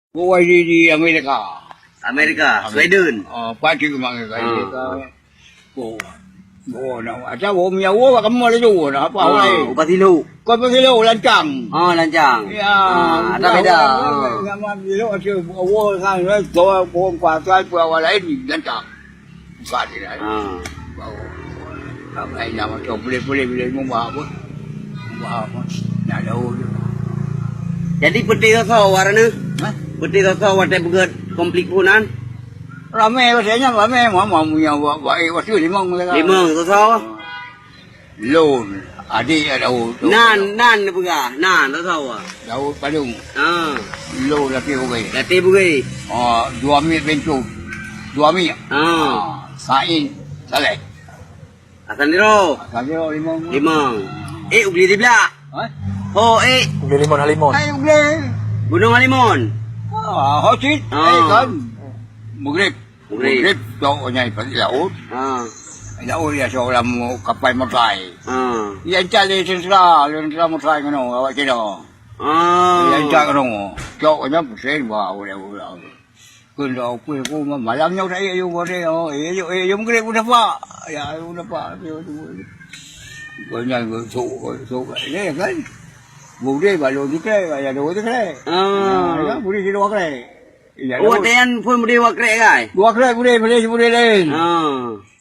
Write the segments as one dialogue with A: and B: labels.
A: Gua di Amerika.
B: Amerika, Sweden.
A: Pati ke mana Amerika. Gua nak ada gua punya gua kamu ada juga nak apa lagi.
B: Upah tilu.
A: Kau pergi lo lancang.
B: Oh, lancang.
A: Ya.
B: Ada beda.
A: Nama bilo aja gua kan gua gua kuasa gua lain lancang. Bukan dia. Apa yang nama tu boleh mau apa. Mau apa. Nak tahu.
B: Jadi peti rasa warna. Peti rasa warna begat komplit punan.
A: Ramai rasanya ramai mama punya baik waktu limang mereka.
B: Limang rasa.
A: Loan. Adik ada
B: Nan begah. Nan rasa wa.
A: Daud Padung. Loan tapi bukan.
B: Lati bugai.
A: 2 minit bentuk. 2 minit. Sain. Saleh.
B: Akan diro.
A: Kami limang.
B: Limang. Beli di belah. Oh,
C: Beli limon halimon.
A: Ay, boleh.
B: Gunung Halimon.
A: Hosit. Kan. Mugrib.
B: Mugrib.
A: Tahu nya ipan laut. Laut ya seorang kapal motai. Yang cari sensra motai kono awak kena. Yang cari kono. Tahu nya pusing bah boleh. Kena aku malamnya saya yo boleh. Yo mugrib udah pak. Ya udah pak. Banyak so ini kan. Boleh balu dik래 ya dua dik래. Ya boleh di dua k래. Ya.
B: Oh, dan pun boleh wakre kai.
A: Dua k래 boleh lain.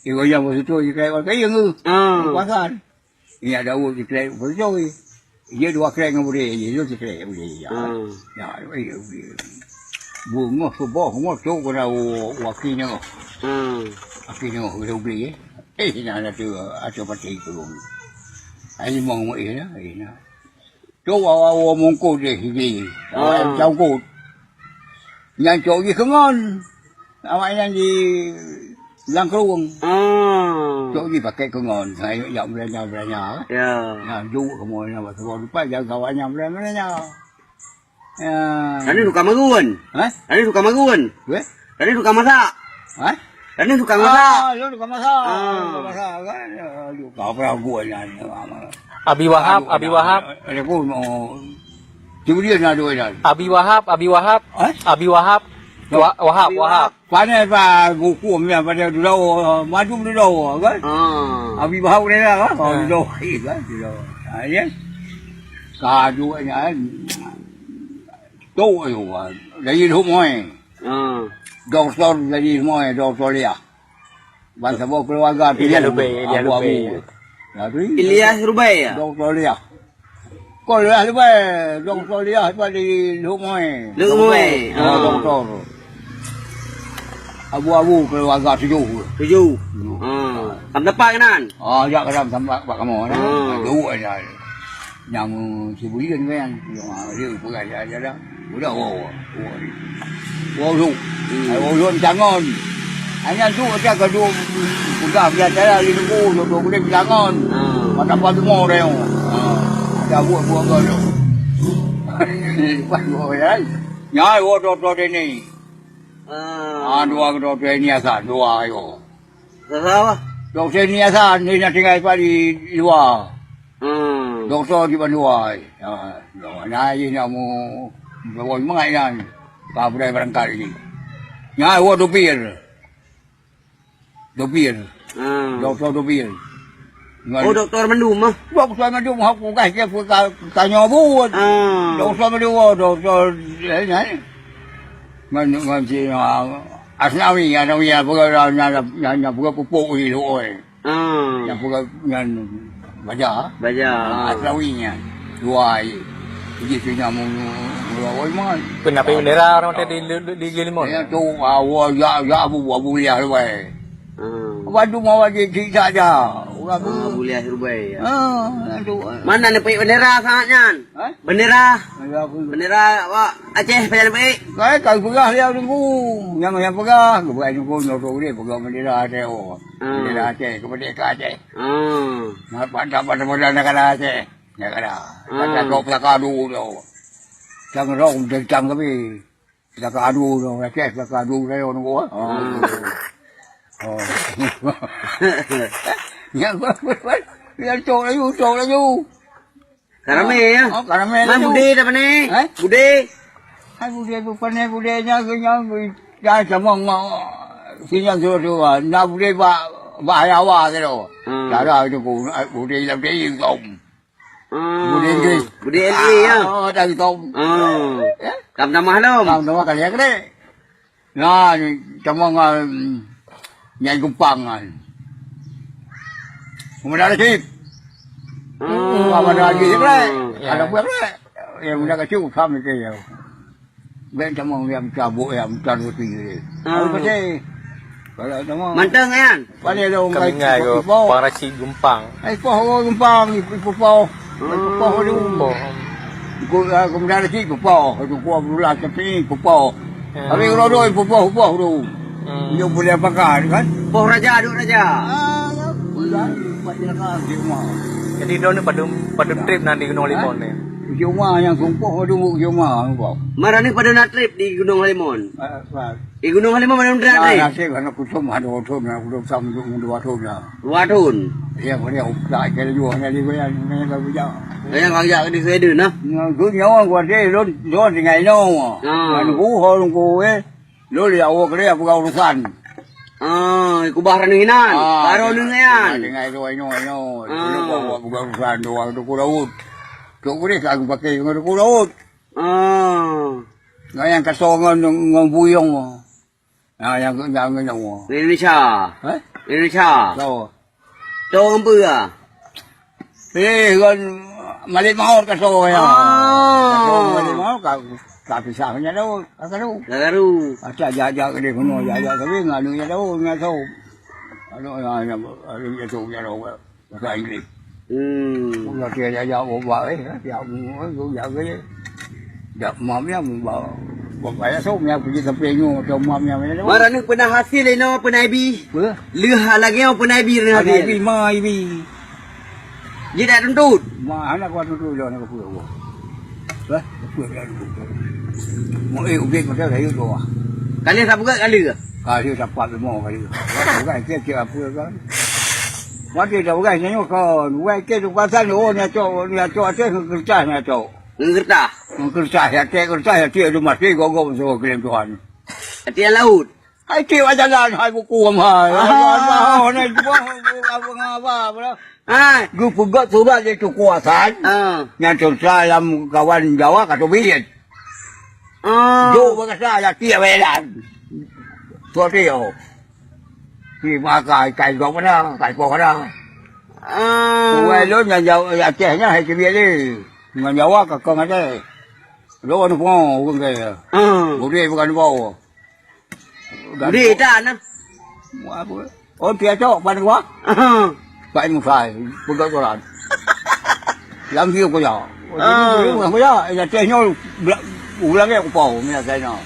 A: Ibu yang begitu dik래 kai yang pasan. Ini ada dua dik래 boleh. Dia dua k래 nggak boleh, dia dik래 boleh. Ya, bunga subuh bunga tu kena wakilnya. Wakilnya boleh. Ini ada tu ada pasti tu. Ai mong vậy đó thì nó chỗ vào mong cô để gì cháu cô nhà chỗ gì không ngon anh ăn gì lăng luôn chỗ gì phải cái con ngon phải dọn lên nhau về nhà nhà du không ngồi nào mà thôi phải giờ cậu anh nhầm lên nó nhau
B: Ini suka magun. Ini suka magun. Ini suka masak. Ini suka masak.
A: Lu suka masak. Masak kan. Kau pernah buat ni.
C: Abi Wahab.
A: Aku mau. Cuma dia nak dua dah.
C: Abi Wahab. Wahab.
A: Pandai pa buku punya pada dulu maju dulu kan. Abi Wahab ni lah kan. Dulu kan. Ya. Kadu ni tu ayo. Dari rumah. Doktor dari rumah doktor dia. Bangsa bawa keluarga
C: Ilyas Rubai.
B: Ilyas Rubai ya.
A: Doktor dia. Kau Ilyas Rubai. Doktor dia di rumah. Doktor. Abu-abu keluarga 7.
B: Tam tepat kanan.
A: Ya kadang sampai pak kamuนะdua aja. Yang sebulan kan. Dia bukan aja dah. Udah Wong jangan. Hanya tu aja kedua bukan biasa lah di tunggu boleh jangan. Mana padu mau dah. Ada buat kau tu. Buat ya. Nyai doktor ini. Dua doktor ini asal dua ayo.
B: Apa?
A: Doktor ini asal ni nak tinggal di luar. Doktor di luar. Nah ini kamu bawa mengai kan. Kau boleh berangkat ini. Nyai dopir. Doktor dopir.
B: Doktor Mendum ah.
A: Doktor Mendum aku kasih tanya buat. Doktor Mendum doktor ni. Macam Asnawi yang bukan pupuk itu yang bukan yang baja. Asnawinya dua begitu nyamu oi mai.
C: Kenapa bendera orang di limon?
A: Ya tu ya abu liah luai. Bantu mau aja saja.
B: Ilyas Rubai. Mana ni pek bendera sangatnya? Bendera awak Aceh pejalan pek.
A: Kau pegah dia tunggu. Yang pegah, bukan tunggu notong dia pegang bendera Aceh. Bendera Aceh, kemerdekaan Aceh. Pada negara Aceh. Negara. Pada kau pelakadu tu. Jangan rong jam kami. Pelakadu tu, Aceh pelakadu saya tunggu. Yang cok laju.
B: Karame ya.
A: Karame.
B: Mana bude dah ni? Bude.
A: Hai budaya kenyang dah semang sinyang tu nak budaya bahaya ke tu. Cara itu budaya lebih ingom. Budaya Inggeris.
B: Budaya LA ya.
A: Oh, dah ingom.
B: Kam tamah lom.
A: Kam nama kali ni. Nah, semang nyai Kupang kan. Kemudian ada sip. Apa dah lagi ni? Ada buat ni. Yang dah kacau sama dia. Ben semang yang cabuk yang cari tinggi. Apa sih? Kalau semang.
B: Manteng kan?
A: Paling ada orang
C: Kami ke Parasi Gumpang.
A: Poh Gumpang, poh. Poh dulu. Kemudian ada sip poh. Itu poh berulah seperti poh. Habis kalau doi poh dulu. Dia boleh pakai kan?
B: Poh raja, duk raja.
A: Bulan banyak lagi rumah.
C: Jadi dia ni pada trip nanti Gunung Limon ni.
A: Rumah yang sumpah dulu rumah kau.
B: Marah ni pada nak trip di Gunung Halimon. Di Gunung Halimon mana nak trip?
A: Nasi kan aku cuma ada hotel, aku sambil dua hotel lah.
B: Wadun.
A: Ya, boleh tak kira jual ni dia yang kau kerja.
B: Yang kau kerja di Sweden nah.
A: Cứ nhớ qua đây luôn thì ngày đâu mà nó cú hơn cô ấy luôn là ô cái aku kau urusan
B: Kubah Ranuhinan. Baru nungayan.
A: ngày rồi nó aku kau urusan doang tu laut tu boleh aku pakai tu laut nó yang kasong ngon buyong yang dong
B: Indonesia. Indonesia.
A: tahu
B: Tahu apa ah?
A: kan Malit mau kasong ya kasong malit mau tak bisa punya đâu đâu
B: Garu.
A: Acha jaja ke dia kuno jaja tapi ngadu ya đâu nggak tahu ada tu ya đâu bahasa Inggeris udah dia jaja bawa dia mau jaga ke dak mamnya mau bawa so nya pergi sampai nyu atau mamnya mana
B: Marah ni pernah hasil ni no pernah ibi. Leh lagi au pernah ibi ni hasil.
A: ibi ma ibi
B: Dia dah tuntut.
A: ma anak kau tu lo nak pulang gua lah pulang mau ubek macam tu tu
B: Kalian tak buka kali ke?
A: kali dapat mau kali bukan kira apa kan Waktu dah bukan nyanyi kau, bukan tu pasal ni aco ada kerja ni aco.
B: Ngerta.
A: Kerja ya tu masih kau so klaim Tuhan.
B: Hati laut.
A: Hai tiap jalan hai buku mahal. Oh ni apa. Gu pegat surat dia tu kuasaan. Yang kerja dalam kawan Jawa kata bilik. Jo berkata ya tiap jalan. Tuan dia. Khi mà cài gọc đó, cài cột đó. Quay lớn nhà giàu, nhà trẻ nhá, hay cái việc đi. Mà giàu quá, cả con ở đây. Lúc nó phong, con kìa. Bố đi, con vô.
B: Đi ra nó.
A: Ôi, kia cho, bánh quá. Vậy một phải, bố gấp cho làm. Làm gì có nhỏ. Không có nhỏ, nhà trẻ nhau, bố lắm cái bổ, mình là cái nào.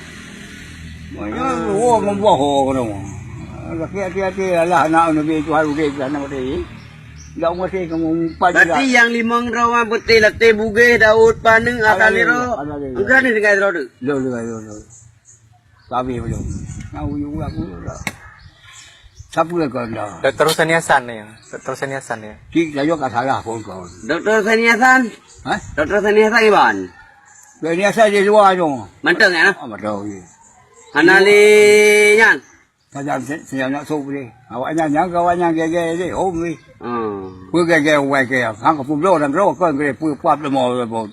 A: Mà nó không có hồ con đâu. Kira lah anak nabi tu haru dia anak dia. Dak masih kamu pagi.
B: Berarti yang limang rawa betul latte buge Daud paneng akaliro. Bukan ni dekat road.
A: Lo. Tapi belum. Aku juga aku dah. Siapa lagi kau dah?
C: Dr. Saniasan ni. Dr. Saniasan ni.
A: Cik saya kat salah pun kau.
B: Dr. Saniasan. Dr. Saniasan Iban.
A: Saniasan dia luar tu.
B: Manteng ya?
A: Betul.
B: Hanali nyan.
A: Saya nak sup dia. Awaknya yang kawannya gege dia. Oh ni. Pui gege awak gege. Hang kau pun dan roh kau gege pui kuat le mau le pun.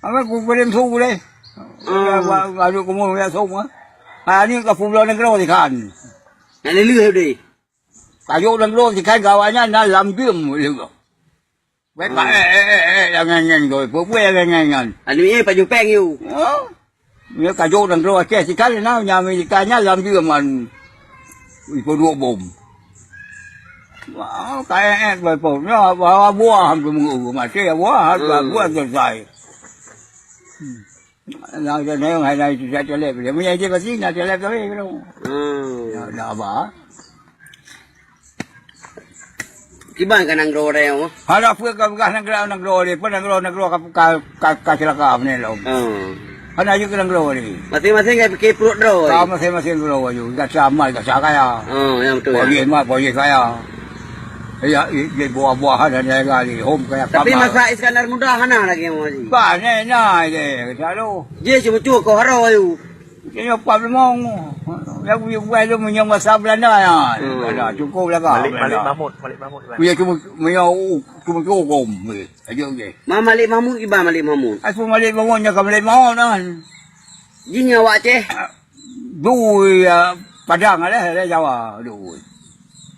A: Awak kau boleh sup dia. Awak kau mau ya sup ah. Ni kau pun dan roh ikan.
B: Yang lelu dia.
A: Kayu dan roh ikan kawannya nak lambim le. Wei jangan rồi. Pui jangan.
B: Ani baju peng you.
A: Nếu cả vô đằng rồi che thì cái nào nhà mình cả nhà làm gì mà có ruộng bùm cái rồi bùm nó bua hầm cái mù mà che quá và bua rồi dài nào cho nên ngày này sẽ cho lên để mấy cái gì là cho lên cái đâu đã bả
B: cái bàn cái năng rô đây không?
A: Hay là phương cái năng rô đi, phương năng rô cái celaka này đâu. Ana juga nang grow ni.
B: Masing-masing kayak perut draw.
A: Sama masing-masing grow aja. Enggak sama, enggak kaya.
B: Yang betul.
A: Boleh kaya. Ya, buah-buahan dan kali home kayak
B: Tapi masa Iskandar muda hana lagi yang Haji.
A: Ba nah je selalu.
B: Dia cuma cuak kau harau ayu.
A: Dia apa memang yang buat tu menyang bahasa Belanda ya. Ada cukup lah kau.
C: Malik Mahmud.
A: Dia cuma cuma hukum. Aja je.
B: Malik Mahmud iba Malik Mahmud.
A: Aku Malik Mahmud nya Malik Mahmud kan.
B: Jinya awak ceh.
A: Dui Padang lah Jawa dui.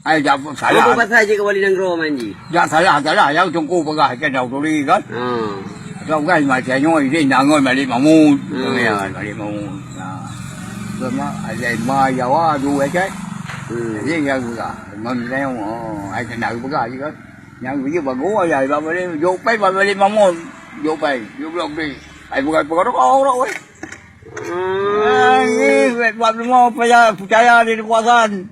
A: Ai jap salah.
B: Apa pasal je ke wali nanggro manji?
A: Jangan salah yang tunggu pegah ke dau tuli kan. Kau kan macam nyoi dia nak ngoi Malik Mahmud. Malik Mahmud. Sama ada ma Jawa dua je. Dia yang juga. Memang ai kena pegah je kan. Yang dia bagus aja Malik jo pai Malik Mahmud. Jo pai, jo blok ni. Ai bukan pegah orang weh. Ini buat semua percaya di kekuasaan.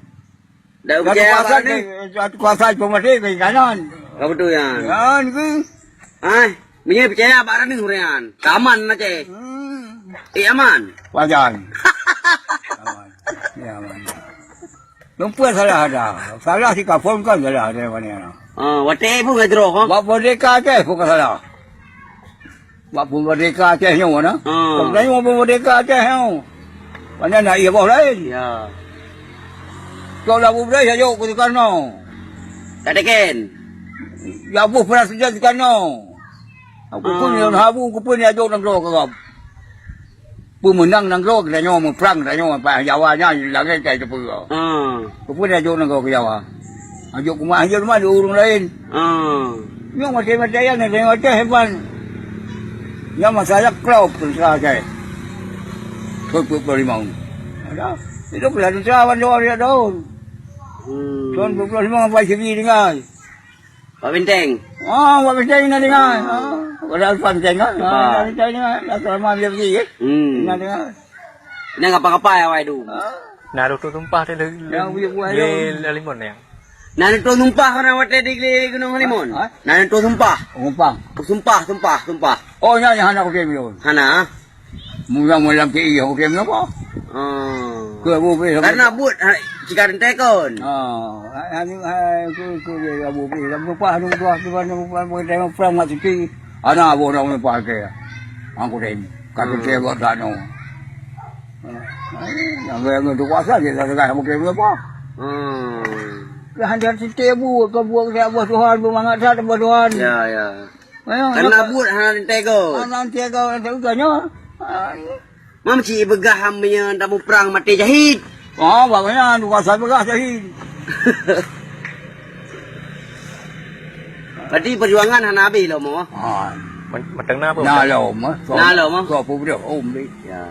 B: Dah percaya ni.
A: Kekuasaan pemerintah ke kanan.
B: Kau betul ya.
A: Kan ke?
B: Ai, minyak percaya apa ni surian? Aman nak ceh. Aman.
A: Wajar. Aman. Ya aman. Lupa salah ada. Salah si kapon kan salah ada mana.
B: Wate pun ngajro ha.
A: Buat merdeka ke bukan salah. Buat merdeka ke yang mana? Bukan buat merdeka ke yang. Mana nak ia bawa lain?
B: Ya.
A: Kau dah buat saja kau tekan no.
B: Tak ada ken.
A: Ya bu pernah sejak tekan no. Aku pun yang habu aku pun ajak nang ro kau. Pemenang nang ro kita nyo perang kita nyo pa Jawa nya lagi cai tu pu. Aku pun ajak nang ro ke Jawa. Ajak ku mah ajak mah urung lain. Yang macam yang ni tengok cai hebat. Yang masalah crop tu saja. Kau limau. Ada. Itu kelihatan cawan dia daun. Tahun 25 apa segi dengar.
B: Pak Benteng.
A: Pak Benteng nak dengar. Ada Pak Benteng kan. Benteng dengar. Dah selama dia pergi. Nak dengar.
B: Ini apa-apa ya wai tu.
C: Nah, tu tumpah dia limon yang.
B: Nah, tu tumpah orang wate di Gunung Halimun. Nah, tu tumpah. Tumpah.
A: Oh, nya anak okey belum.
B: Hana.
A: Mula-mula ke okey apa?
B: Karena but jika rentekon.
A: Aku abu lupa anu dua kita perang mati. Ana abu orang pakai. Aku dem. Kaki saya buat dano. Yang tu kuasa je tak ada okey apa. Hantar setiabu ke buang saya buat Tuhan bermangat saya buat Tuhan.
B: Ya. Karena but hana rentekon.
A: Hana rentekon usahanya.
B: Mam cik begah hamnya tamu perang mati jahit.
A: Bagaimana kuasa begah jahit.
B: Berarti perjuangan hana habis lo mo.
C: Matang na apa?
A: Nalo mah.
B: Nalo mo.
A: Kau pun dia om ni.
B: Ya.